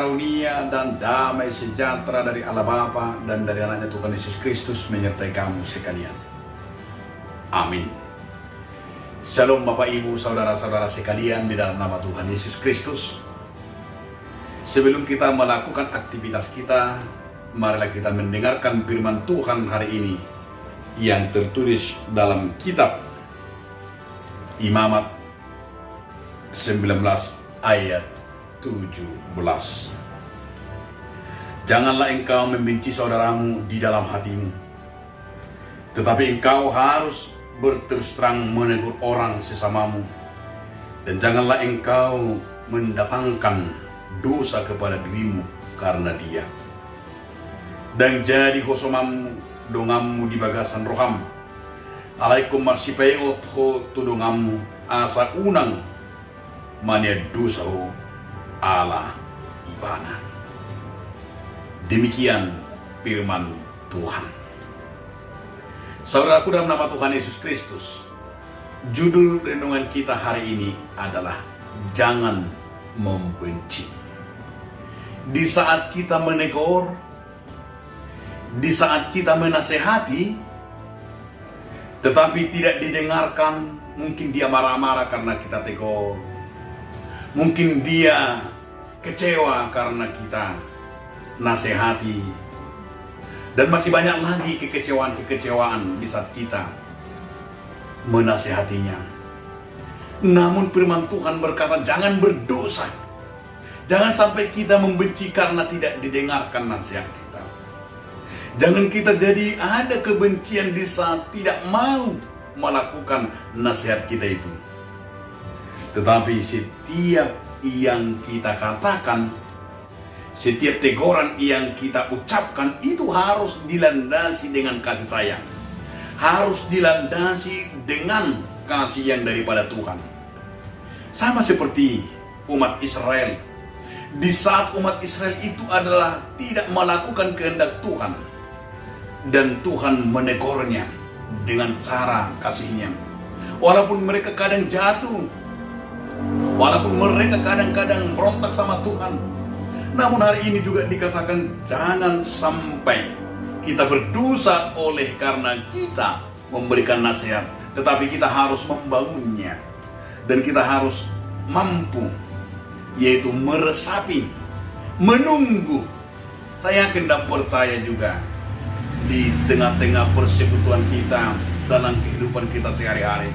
karunia dan damai sejahtera dari Allah Bapa dan dari anaknya Tuhan Yesus Kristus menyertai kamu sekalian. Amin. Shalom Bapak Ibu, saudara-saudara sekalian di dalam nama Tuhan Yesus Kristus. Sebelum kita melakukan aktivitas kita, marilah kita mendengarkan firman Tuhan hari ini yang tertulis dalam kitab Imamat 19 ayat 17. Janganlah engkau membenci saudaramu di dalam hatimu, tetapi engkau harus berterus terang menegur orang sesamamu, dan janganlah engkau mendatangkan dosa kepada dirimu karena dia. Dan jadi hosomamu dongamu di bagasan roham, alaikum marsipayo tudongamu asa unang mania dosahu ala ibana. Demikian firman Tuhan. Saudaraku dalam nama Tuhan Yesus Kristus, judul renungan kita hari ini adalah jangan membenci. Di saat kita menegur, di saat kita menasehati, tetapi tidak didengarkan, mungkin dia marah-marah karena kita tegur, mungkin dia kecewa karena kita nasihati, dan masih banyak lagi kekecewaan di saat kita menasihatinya. Namun firman Tuhan berkata jangan berdosa. Jangan sampai kita membenci karena tidak didengarkan nasihat kita. Jangan kita jadi ada kebencian di saat tidak mau melakukan nasihat kita itu. Tetapi setiap yang kita katakan, setiap teguran yang kita ucapkan itu harus dilandasi dengan kasih sayang. Harus dilandasi dengan kasih yang daripada Tuhan. Sama seperti umat Israel. Di saat umat Israel itu adalah tidak melakukan kehendak Tuhan, dan Tuhan menegurnya dengan cara kasihnya. Walaupun mereka kadang jatuh, walaupun mereka kadang-kadang berontak sama Tuhan, namun hari ini juga dikatakan jangan sampai kita berdosa oleh karena kita memberikan nasihat, tetapi kita harus membangunnya, dan kita harus mampu, yaitu meresapi, menunggu. Saya yakin dan percaya juga di tengah-tengah persekutuan kita dalam kehidupan kita sehari-hari,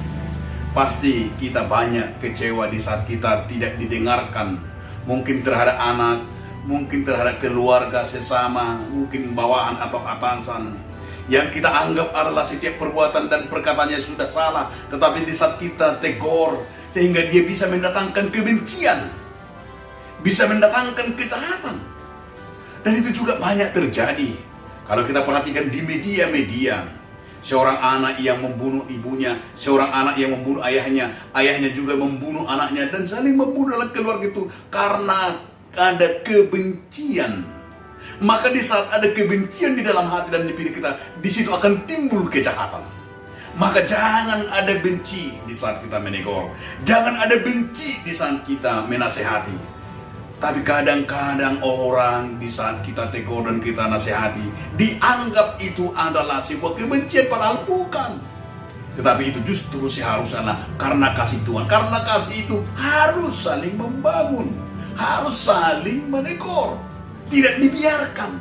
pasti kita banyak kecewa di saat kita tidak didengarkan, mungkin terhadap anak, mungkin terhadap keluarga sesama, mungkin bawahan atau atasan, yang kita anggap adalah setiap perbuatan dan perkataannya sudah salah, tetapi di saat kita tegur, sehingga dia bisa mendatangkan kebencian, bisa mendatangkan kejahatan. Dan itu juga banyak terjadi. Kalau kita perhatikan di media-media, seorang anak yang membunuh ibunya, seorang anak yang membunuh ayahnya, ayahnya juga membunuh anaknya, dan saling membunuh dalam keluarga itu karena ada kebencian. Maka di saat ada kebencian di dalam hati dan di diri kita, di situ akan timbul kejahatan. Maka jangan ada benci di saat kita menegur, jangan ada benci di saat kita menasehati. Tapi kadang-kadang orang di saat kita tegur dan kita nasihati, dianggap itu adalah sebuah kebencian, padahal bukan. Tetapi itu justru seharusnya karena kasih Tuhan. Karena kasih itu harus saling membangun, harus saling menegur, tidak dibiarkan.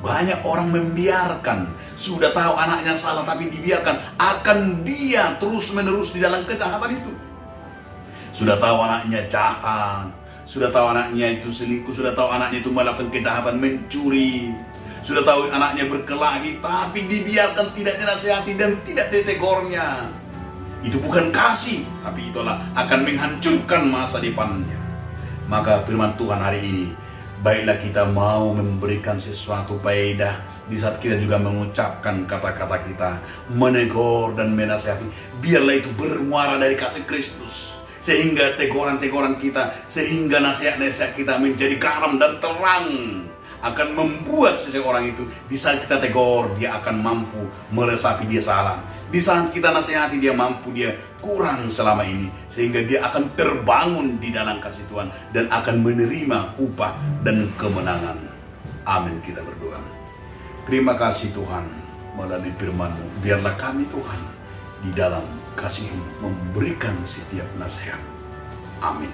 Banyak orang membiarkan, sudah tahu anaknya salah tapi dibiarkan, akan dia terus-menerus di dalam kejahatan itu. Sudah tahu anaknya jahat, sudah tahu anaknya itu selingkuh, sudah tahu anaknya itu melakukan kejahatan, mencuri, sudah tahu anaknya berkelahi, tapi dibiarkan, tidak dinasihati dan tidak ditegurnya. Itu bukan kasih, tapi itulah akan menghancurkan masa depannya. Maka firman Tuhan hari ini, baiklah kita mau memberikan sesuatu faedah di saat kita juga mengucapkan kata-kata kita, menegur dan menasihati. Biarlah itu bermuara dari kasih Kristus, sehingga teguran-teguran kita, sehingga nasihat-nasihat kita menjadi garam dan terang akan membuat seseorang itu di saat kita tegur dia akan mampu meresapi dia salah. Di saat kita nasihati dia mampu dia kurang selama ini, sehingga dia akan terbangun di dalam kasih Tuhan dan akan menerima upah dan kemenangan. Amin, kita berdoa. Terima kasih Tuhan, melalui firman-Mu biarlah kami Tuhan di dalam kasih-Mu memberikan setiap nasihat. Amin.